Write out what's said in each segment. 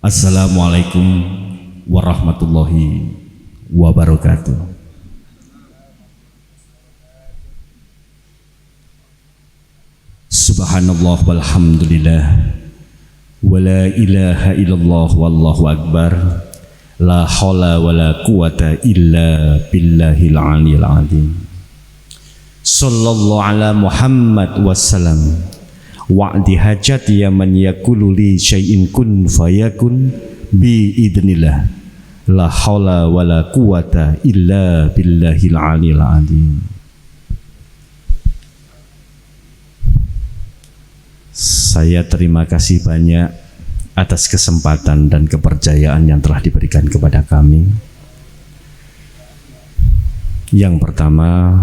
Assalamualaikum warahmatullahi wabarakatuh. Subhanallah walhamdulillah wa la ilaha illallah wallahu akbar, la haula wa la quwata illa billahil aliyil azim. Sallallahu ala Muhammad wassalam wa'di hajat ya man yakulu li syai'in kun fayakun bi idnillah, la haula wa la quwata illa billahil aliyil azim. Saya terima kasih banyak atas kesempatan dan kepercayaan yang telah diberikan kepada kami. Yang pertama,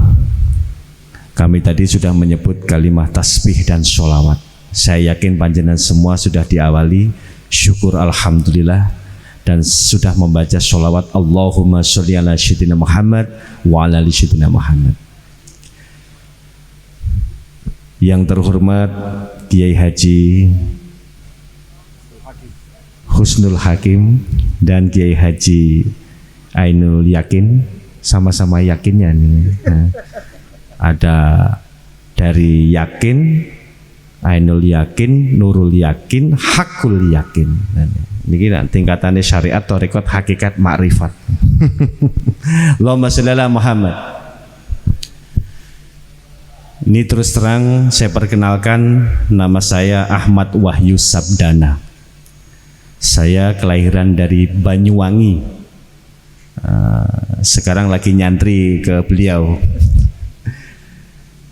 kami tadi sudah menyebut kalimat tasbih dan sholawat. Saya yakin panjenengan semua sudah diawali syukur alhamdulillah dan sudah membaca sholawat Allahumma sholli ala sayyidina Muhammad wa ala ali sayyidina Muhammad. Yang terhormat Kiai Haji Husnul Hakim dan Kiai Haji Ainul Yakin, sama-sama yakinnya nih. Ada dari Yakin, Ainul Yakin, Nurul Yakin, Hakul Yakin. Ini tingkatannya syariat, thariqat, hakikat, ma'rifat. Allahumma sholli ala Muhammad. Ini terus terang saya perkenalkan, nama saya Ahmad Wahyu Sabdana. Saya kelahiran dari Banyuwangi. Sekarang lagi nyantri ke beliau.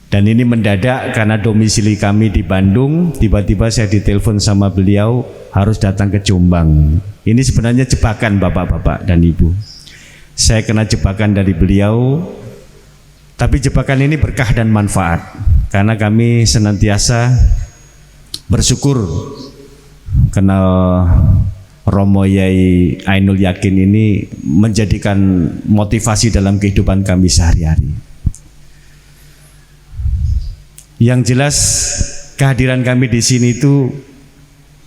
Dan ini mendadak karena domisili kami di Bandung, tiba-tiba saya ditelepon sama beliau harus datang ke Jombang. Ini sebenarnya jebakan bapak-bapak dan ibu. Saya kena jebakan dari beliau, tapi jebakan ini berkah dan manfaat karena kami senantiasa bersyukur kenal Romo Yai Ainul Yakin ini menjadikan motivasi dalam kehidupan kami sehari-hari. Yang jelas kehadiran kami di sini itu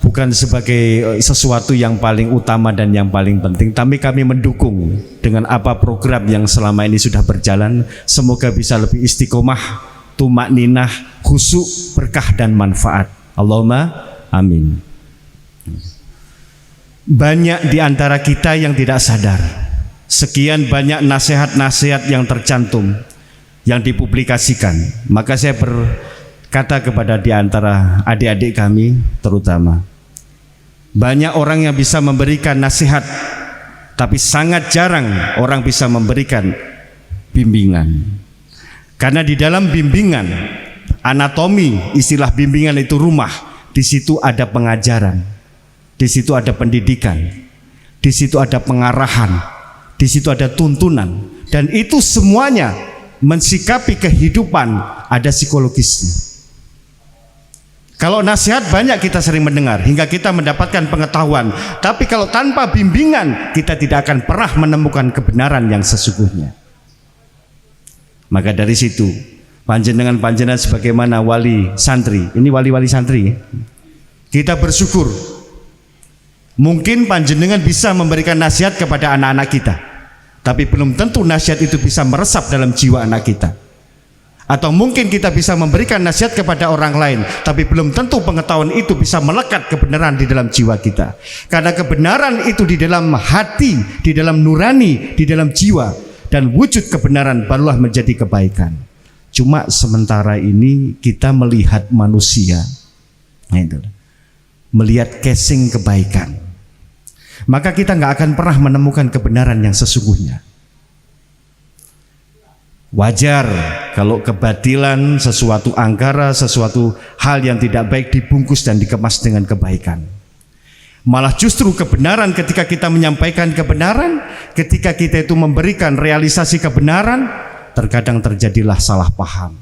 bukan sebagai sesuatu yang paling utama dan yang paling penting, tapi kami mendukung dengan apa program yang selama ini sudah berjalan. Semoga bisa lebih istiqomah, tumakninah, khusyuk, berkah dan manfaat. Allahumma amin. Banyak di antara kita yang tidak sadar, sekian banyak nasihat-nasihat yang tercantum, yang dipublikasikan. Maka saya berkata kepada di antara adik-adik kami terutama, banyak orang yang bisa memberikan nasihat, tapi sangat jarang orang bisa memberikan bimbingan. Karena di dalam bimbingan, anatomi istilah bimbingan itu rumah, di situ ada pengajaran, di situ ada pendidikan, di situ ada pengarahan, di situ ada tuntunan, dan itu semuanya mensikapi kehidupan ada psikologisnya. Kalau nasihat banyak kita sering mendengar hingga kita mendapatkan pengetahuan, tapi kalau tanpa bimbingan kita tidak akan pernah menemukan kebenaran yang sesungguhnya. Maka dari situ panjenengan sebagaimana wali santri, ini wali-wali santri, kita bersyukur mungkin panjenengan bisa memberikan nasihat kepada anak-anak kita, tapi belum tentu nasihat itu bisa meresap dalam jiwa anak kita. Atau mungkin kita bisa memberikan nasihat kepada orang lain, tapi belum tentu pengetahuan itu bisa melekat kebenaran di dalam jiwa kita. Karena kebenaran itu di dalam hati, di dalam nurani, di dalam jiwa, dan wujud kebenaran barulah menjadi kebaikan. Cuma sementara ini kita melihat manusia, melihat casing kebaikan, maka kita nggak akan pernah menemukan kebenaran yang sesungguhnya. Wajar kalau kebatilan, sesuatu angkara, sesuatu hal yang tidak baik dibungkus dan dikemas dengan kebaikan. Malah justru kebenaran, ketika kita menyampaikan kebenaran, ketika kita itu memberikan realisasi kebenaran, terkadang terjadilah salah paham.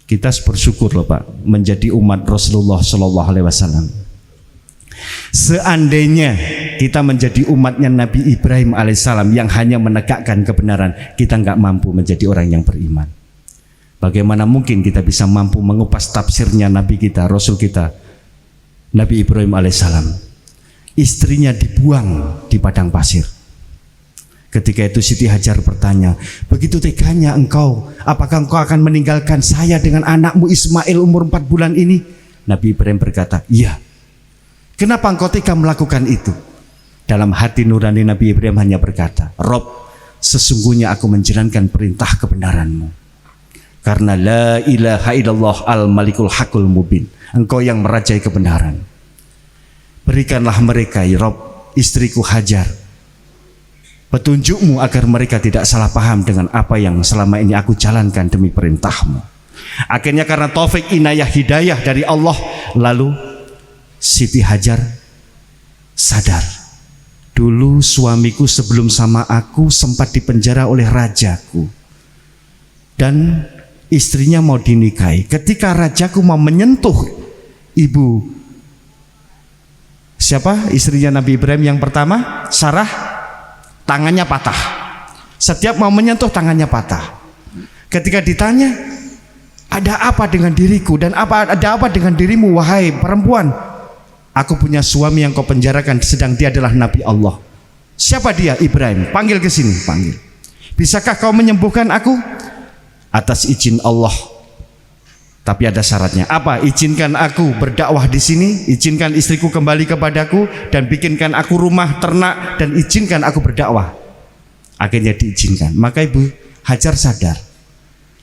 Kita bersyukur loh Pak, menjadi umat Rasulullah Shallallahu Alaihi Wasallam. Seandainya kita menjadi umatnya Nabi Ibrahim alaihissalam yang hanya menegakkan kebenaran, kita nggak mampu menjadi orang yang beriman. Bagaimana mungkin kita bisa mampu mengupas tafsirnya Nabi kita, Rasul kita, Nabi Ibrahim alaihissalam? istrinya dibuang di padang pasir. Ketika itu Siti Hajar bertanya, begitu teganya engkau, apakah engkau akan meninggalkan saya dengan anakmu Ismail umur 4 bulan ini? Nabi Ibrahim berkata, iya. Kenapa engkau tega melakukan itu? Dalam hati nurani Nabi Ibrahim hanya berkata, Rob, sesungguhnya aku menjalankan perintah kebenaranmu. Karena la ilaha illallah al-malikul hakul mubin, engkau yang merajai kebenaran. Berikanlah mereka, ya Rob, istriku Hajar, petunjukmu agar mereka tidak salah paham dengan apa yang selama ini aku jalankan demi perintahmu. Akhirnya karena taufik inayah hidayah dari Allah, lalu Siti Hajar sadar, dulu suamiku sebelum sama aku sempat dipenjara oleh rajaku dan istrinya mau dinikahi. Ketika rajaku mau menyentuh ibu, siapa istrinya Nabi Ibrahim yang pertama, Sarah, tangannya patah. Setiap mau menyentuh tangannya patah. Ketika ditanya, ada apa dengan diriku dan ada apa dengan dirimu wahai perempuan? Aku punya suami yang kau penjarakan, sedang dia adalah Nabi Allah. Siapa dia? Ibrahim. Panggil ke sini, panggil. Bisakah kau menyembuhkan aku? Atas izin Allah. Tapi ada syaratnya. Apa? Izinkan aku berdakwah di sini, izinkan istriku kembali kepadaku, dan bikinkan aku rumah ternak, dan izinkan aku berdakwah. Akhirnya diizinkan. Maka Ibu Hajar sadar,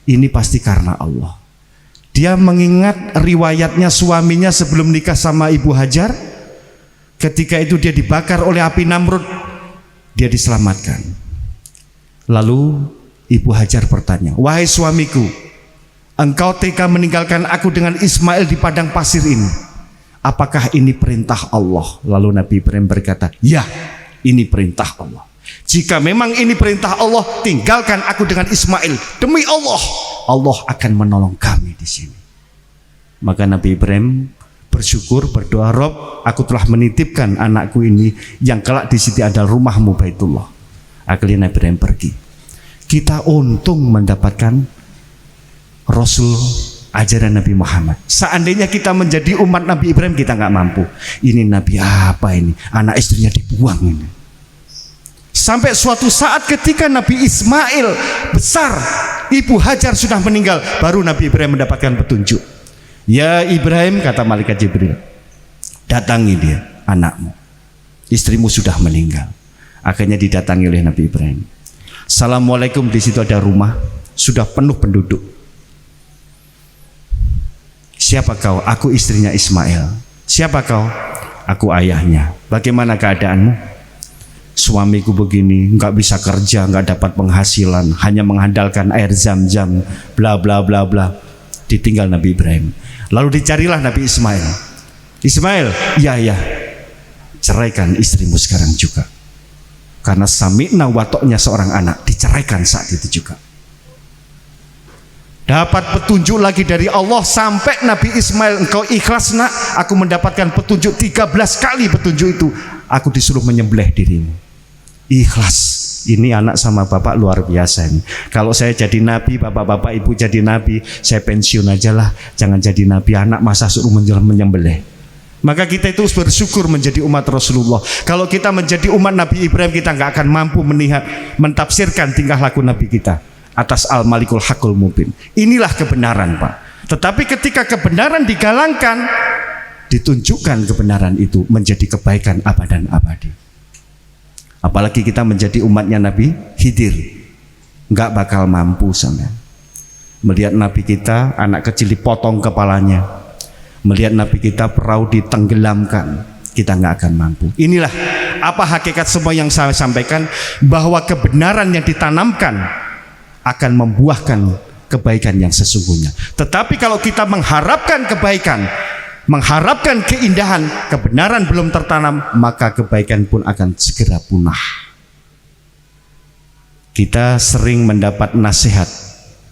ini pasti karena Allah. Dia mengingat riwayatnya suaminya sebelum nikah sama Ibu Hajar. Ketika itu dia dibakar oleh api Namrud, dia diselamatkan. Lalu Ibu Hajar bertanya, wahai suamiku, engkau tega meninggalkan aku dengan Ismail di padang pasir ini. Apakah ini perintah Allah? Lalu Nabi Ibrahim berkata, ya, ini perintah Allah. Jika memang ini perintah Allah, tinggalkan aku dengan Ismail. Demi Allah, Allah akan menolong kami di sini. Maka Nabi Ibrahim bersyukur, berdoa, Rob, aku telah menitipkan anakku ini yang kelak di situ adalah rumahmu Baitullah. Akhirnya Nabi Ibrahim pergi. Kita untung mendapatkan Rasul ajaran Nabi Muhammad. Seandainya kita menjadi umat Nabi Ibrahim, kita nggak mampu. Ini Nabi apa ini? Anak istrinya dibuang ini. Sampai suatu saat ketika Nabi Ismail besar, Ibu Hajar sudah meninggal, baru Nabi Ibrahim mendapatkan petunjuk. Ya Ibrahim, kata malaikat Jibril, datangi dia, anakmu, istrimu sudah meninggal. Akhirnya didatangi oleh Nabi Ibrahim. Assalamualaikum, di situ ada rumah, sudah penuh penduduk. Siapa kau? Aku istrinya Ismail. Siapa kau? Aku ayahnya. Bagaimana keadaanmu? Suamiku begini, nggak bisa kerja, nggak dapat penghasilan, hanya mengandalkan air zam-zam, bla bla bla bla. Ditinggal Nabi Ibrahim. Lalu dicarilah Nabi Ismail. Ismail, ya, ceraikan istrimu sekarang juga. Karena sami'na watoknya seorang anak, diceraikan saat itu juga. Dapat petunjuk lagi dari Allah sampai Nabi Ismail, engkau ikhlas nak, aku mendapatkan petunjuk 13 kali petunjuk itu. Aku disuruh menyembelih dirimu. Ikhlas. Ini anak sama bapak luar biasa ini. Kalau saya jadi nabi, bapak-bapak ibu jadi nabi, saya pensiun aja lah. Jangan jadi nabi, anak masa suruh menyembelih. Maka kita itu bersyukur menjadi umat Rasulullah. Kalau kita menjadi umat Nabi Ibrahim, kita nggak akan mampu mentafsirkan tingkah laku Nabi kita atas al-malikul hakul mubin. Inilah kebenaran, Pak. Tetapi ketika kebenaran digalangkan, ditunjukkan kebenaran itu menjadi kebaikan abadan abadi. Apalagi kita menjadi umatnya Nabi Khidir, nggak bakal mampu sama. Melihat Nabi kita anak kecil dipotong kepalanya, melihat Nabi kita perahu ditenggelamkan, kita nggak akan mampu. Inilah apa hakikat semua yang saya sampaikan, bahwa kebenaran yang ditanamkan akan membuahkan kebaikan yang sesungguhnya. Tetapi kalau kita mengharapkan kebaikan, mengharapkan keindahan, kebenaran belum tertanam, maka kebaikan pun akan segera punah. Kita sering mendapat nasihat,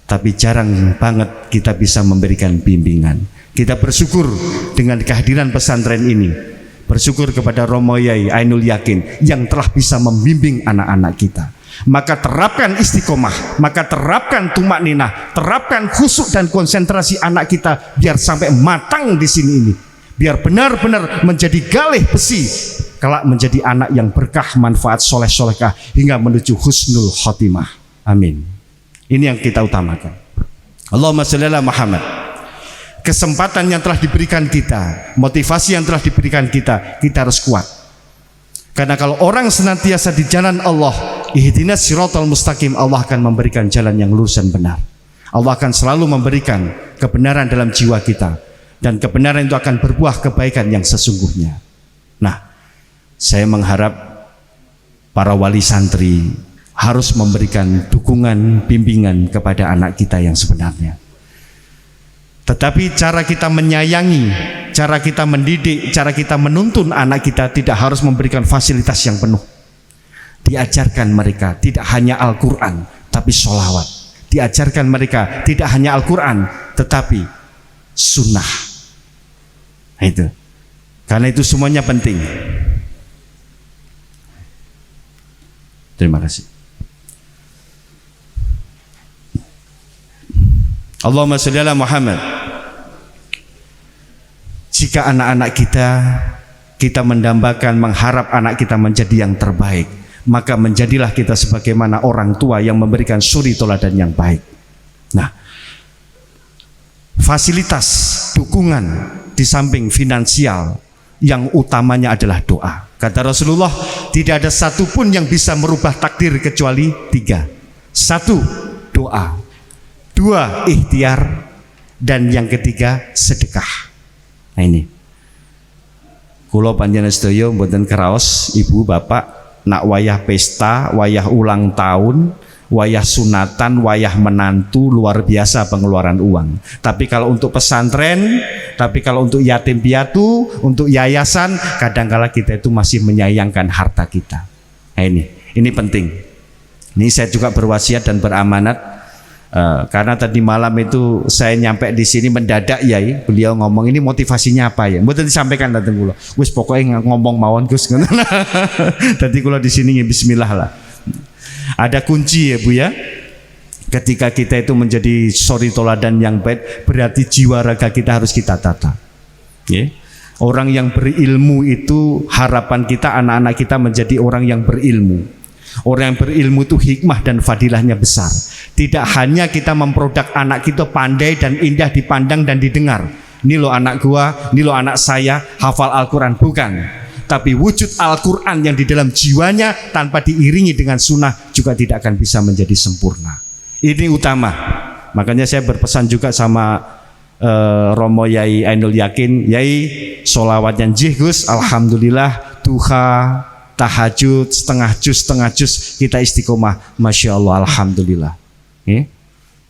tapi jarang banget kita bisa memberikan bimbingan. Kita bersyukur dengan kehadiran pesantren ini, bersyukur kepada Romo Yai Ainul Yakin yang telah bisa membimbing anak-anak kita. Maka terapkan istiqomah, maka terapkan tumak ninah, terapkan khusyuk dan konsentrasi anak kita biar sampai matang di sini ini, biar benar-benar menjadi galih besi. kelak menjadi anak yang berkah, manfaat, soleh-solehkah hingga menuju husnul khotimah. Amin. Ini yang kita utamakan. Allahumma sholli ala Muhammad. Kesempatan yang telah diberikan kita, motivasi yang telah diberikan kita harus kuat. Karena kalau orang senantiasa di jalan Allah, ihdinas siratal mustaqim, Allah akan memberikan jalan yang lurus dan benar. Allah akan selalu memberikan kebenaran dalam jiwa kita, dan kebenaran itu akan berbuah kebaikan yang sesungguhnya. Nah, saya mengharap para wali santri harus memberikan dukungan, bimbingan kepada anak kita yang sebenarnya. Tetapi cara kita menyayangi, cara kita mendidik, cara kita menuntun anak kita tidak harus memberikan fasilitas yang penuh. Diajarkan mereka tidak hanya Al-Quran, tapi sholawat. Diajarkan mereka tidak hanya Al-Quran, tetapi sunnah. Nah, itu. Karena itu semuanya penting. Terima kasih. Allahumma sholli ala Muhammad. Jika anak-anak kita mendambakan, mengharap anak kita menjadi yang terbaik, maka menjadilah kita sebagaimana orang tua yang memberikan suri teladan yang baik. Nah, fasilitas, dukungan di samping finansial, yang utamanya adalah doa. Kata Rasulullah, tidak ada satupun yang bisa merubah takdir kecuali 3. 1, doa. 2, ikhtiar. Dan yang ketiga, sedekah. Nah ini, kula panjenengan sedaya mboten kraos ibu bapak nak wayah pesta, wayah ulang tahun, wayah sunatan, wayah menantu, luar biasa pengeluaran uang. Tapi kalau untuk pesantren, tapi kalau untuk yatim piatu, untuk yayasan, kadangkala kita itu masih menyayangkan harta kita. Nah ini penting. Ini saya juga berwasiat dan beramanat. Karena tadi malam itu saya nyampe di sini mendadak Yai, beliau ngomong ini motivasinya apa ya? Mboten disampaikan dateng kula. Wis pokoknya ngomong mawon Gus. Tadi kula di sini bismillah lah. Ada kunci ya Bu ya. Ketika kita itu menjadi suri toladan yang baik, berarti jiwa raga kita harus kita tata. Ya. Orang yang berilmu itu harapan kita anak-anak kita menjadi orang yang berilmu. Orang yang berilmu itu hikmah dan fadilahnya besar. Tidak hanya kita memproduk anak kita pandai dan indah dipandang dan didengar. Ini loh anak gua, ini loh anak saya hafal Al-Quran. Bukan. Tapi wujud Al-Quran yang di dalam jiwanya tanpa diiringi dengan sunnah juga tidak akan bisa menjadi sempurna. Ini utama. Makanya saya berpesan juga sama Romo Yai Ainul Yakin, Yai sholawatnya njih Gus, alhamdulillah, duha, tahajud, setengah juz kita istiqomah, masya Allah, alhamdulillah.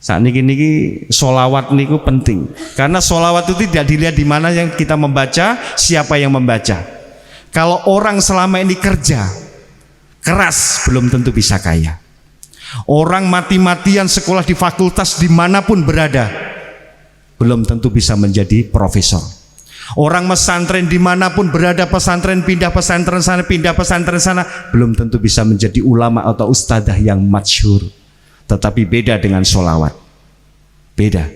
Saat niki sholawat niku penting, karena sholawat itu tidak dilihat di mana yang kita membaca, siapa yang membaca. Kalau orang selama ini kerja keras belum tentu bisa kaya. Orang mati-matian sekolah di fakultas dimanapun berada belum tentu bisa menjadi profesor. Orang pesantren dimanapun berada, pesantren pindah pesantren sana, pindah pesantren sana, belum tentu bisa menjadi ulama atau ustadzah yang masyhur. Tetapi beda dengan sholawat. Beda.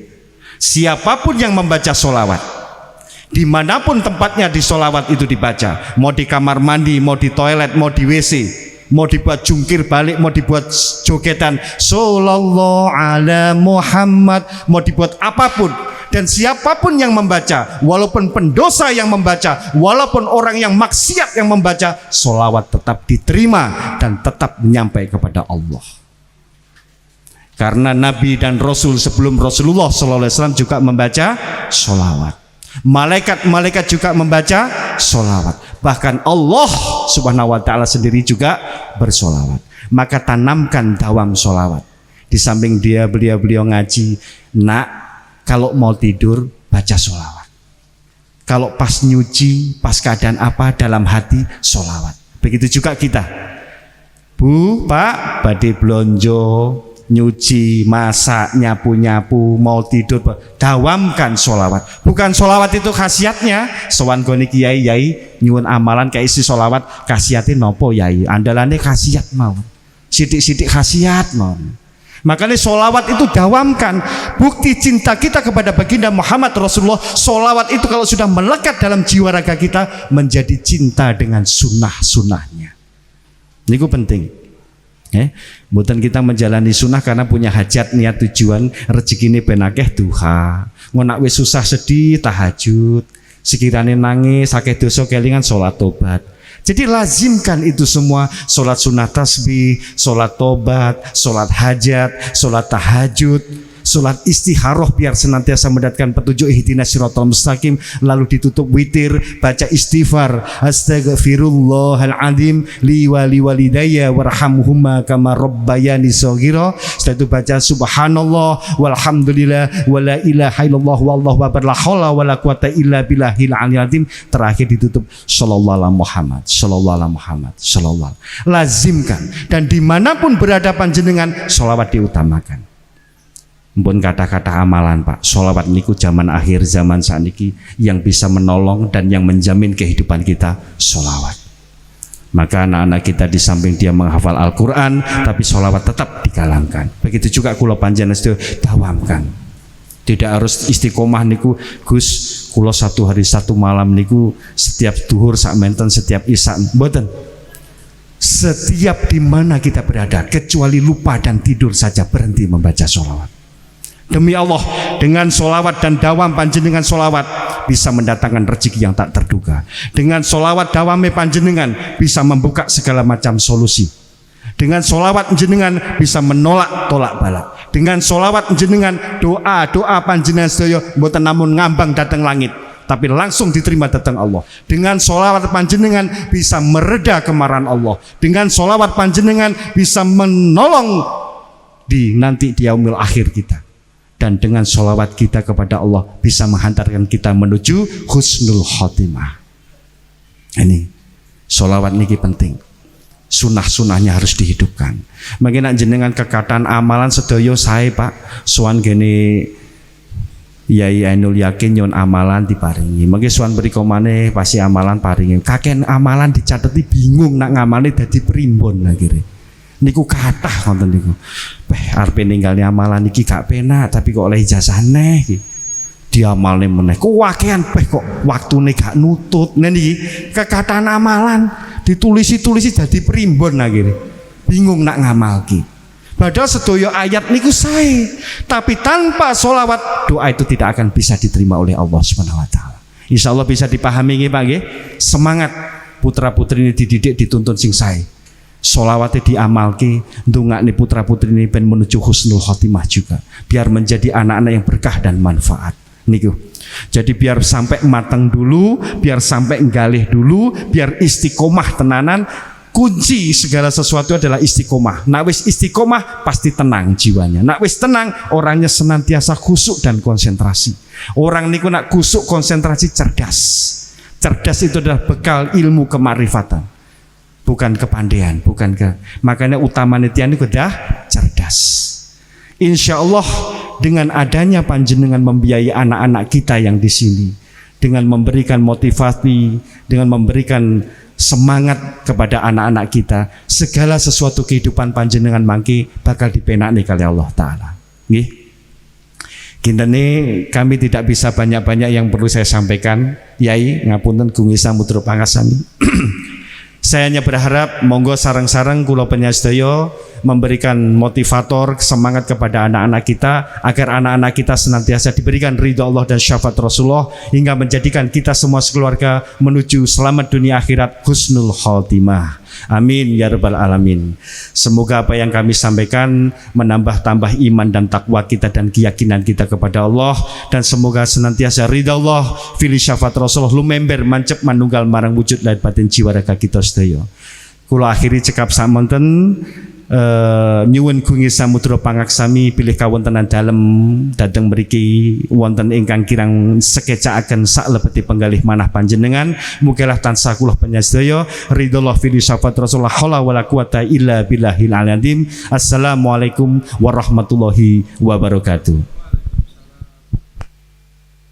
Siapapun yang membaca sholawat, dimanapun tempatnya di sholawat itu dibaca, mau di kamar mandi, mau di toilet, mau di WC, mau dibuat jungkir balik, mau dibuat jogetan Sallallahu ala Muhammad, mau dibuat apapun. Dan siapapun yang membaca, walaupun pendosa yang membaca, walaupun orang yang maksiat yang membaca, sholawat tetap diterima dan tetap menyampai kepada Allah. Karena Nabi dan Rasul sebelum Rasulullah SAW juga membaca sholawat. Malaikat-malaikat juga membaca sholawat. Bahkan Allah Subhanahu wa ta'ala sendiri juga bersolawat. Maka tanamkan dawam sholawat. Di samping beliau ngaji, nak, kalau mau tidur baca sholawat. Kalau pas nyuci, pas keadaan apa dalam hati, sholawat. Begitu juga kita. Bu, Pak, badhe blonjo, nyuci, masak, nyapu-nyapu, mau tidur, dawamkan sholawat. Bukan sholawat itu khasiatnya sowan goni kiai yai nyuwun amalan kayak isi sholawat, khasiatin nopo yai, andalane khasiat mau, sidik-sidik khasiat mau. Makanya solawat itu dawamkan. Bukti cinta kita kepada baginda Muhammad Rasulullah, solawat itu kalau sudah melekat dalam jiwa raga kita, menjadi cinta dengan sunnah-sunnahnya. Ini penting. Bukan kita menjalani sunnah karena punya hajat, niat, tujuan rezeki ini penakeh duha, ngonak wis susah sedih tahajud, sekiranya nangis sakit dosa kelingan sholat tobat. Jadi lazimkan itu semua, sholat sunnah tasbih, sholat tobat, sholat hajat, sholat tahajud, sholat istiharoh biar senantiasa mendatangkan petunjuk ihdinas siratal mustaqim, lalu ditutup witir, baca istighfar, astaghfirullahal azim li walidayya warhamhuma kama rabbayani shaghira. Setelah itu baca subhanallah walhamdulillah wala ilaha illallah wallahu akbar la haula wala quwata illa billahil aliyil azim. Terakhir ditutup sallallahu alaihi Muhammad, sallallahu alaihi Muhammad, sallallahu. Lazimkan, dan dimanapun berada panjenengan sholawat diutamakan. Mpun kata-kata amalan Pak, sholawat niku zaman akhir zaman saat niki yang bisa menolong dan yang menjamin kehidupan kita, sholawat. Maka anak-anak kita di samping dia menghafal Al-Quran, tapi sholawat tetap digalangkan. Begitu juga kula panjenengan itu dawamkan. Tidak harus istiqomah niku Gus, kula satu hari satu malam niku setiap duhur sak menten, setiap isya, mboten. Setiap di mana kita berada, kecuali lupa dan tidur saja, berhenti membaca sholawat. Demi Allah, dengan solawat dan dawam panjenengan solawat bisa mendatangkan rezeki yang tak terduga. Dengan solawat dawame panjenengan bisa membuka segala macam solusi. Dengan solawat panjenengan bisa menolak tolak balak. Dengan solawat panjenengan doa panjenengan sedaya mboten namun ngambang datang langit, tapi langsung diterima datang Allah. Dengan solawat panjenengan bisa mereda kemarahan Allah. Dengan solawat panjenengan bisa menolong di nanti di yaumil akhir kita. Dan dengan sholawat kita kepada Allah bisa menghantarkan kita menuju husnul khotimah. Ini sholawat niki penting. Sunnah-sunnahnya harus dihidupkan. Mungkin jenengan kekatan amalan sedaya sae Pak. Sowan gene Yai Ainul Yakin nyon amalan diparingi. Mungkin sowan mriko maneh pasti amalan paringi. Kaken amalan dicateti bingung nak ngamali dadi primbon akhire. Niku kathah wonten niku. Arepe ninggalne amalan iki gak penak tapi kok oleh ijazah neh iki. Diamalne meneh. Kuwakean kok waktune gak nutut. Nah niki kekatan amalan ditulisi-tulisi dadi primbon akhire. Bingung nak ngamalki. Padahal sedaya ayat niku sae, tapi tanpa sholawat doa itu tidak akan bisa diterima oleh Allah Subhanahu wa taala. Insyaallah bisa dipahami nggih Pak nggih. Semangat putra-putri ini dididik dituntun sing sae. Sholawatnya diamalki, ndongakne putra putri ini ben menuju husnul khotimah juga, biar menjadi anak-anak yang berkah dan manfaat niku. Jadi biar sampai matang dulu, biar sampai nggalih dulu, biar istiqomah tenanan. Kunci segala sesuatu adalah istiqomah. Nak wis istiqomah pasti tenang jiwanya. Nak wis tenang orangnya senantiasa khusyuk dan konsentrasi. Orang niku nak khusyuk konsentrasi cerdas. Cerdas itu adalah bekal ilmu kemarifatan. Bukan kepandaian, makanya utamanya tian itu dah cerdas. Insya Allah dengan adanya panjenengan membiayai anak-anak kita yang di sini, dengan memberikan motivasi, dengan memberikan semangat kepada anak-anak kita, segala sesuatu kehidupan panjenengan mangki bakal dipenakni kali Allah Taala. Nggih. Kintene kami tidak bisa banyak-banyak yang perlu saya sampaikan. Yai ngapunten Gungisa Mudro Pangasami. Saya hanya berharap monggo sareng-sareng kula panjenengan memberikan motivator semangat kepada anak-anak kita agar anak-anak kita senantiasa diberikan ridha Allah dan syafaat Rasulullah hingga menjadikan kita semua sekeluarga menuju selamat dunia akhirat husnul khotimah. Amin ya rabbal alamin. Semoga apa yang kami sampaikan menambah-tambah iman dan takwa kita dan keyakinan kita kepada Allah, dan semoga senantiasa ridha Allah fil syafaat Rasulullah lumember mancep manunggal marang wujud lahir batin jiwa raga kita sedaya. Kula akhiri cekap samonten nyuwun Gungi Samudra Pangaksami pilih kawontenan dalem dhateng mriki wonten ingkang kirang sekecakaken saklebeti penggalih manah panjenengan. Mugilah tansah kula panjenengan ridhollah fi syafaat Rasulullah haula wala quwata illa billahil aliyil azim. Assalamualaikum warahmatullahi wabarakatuh.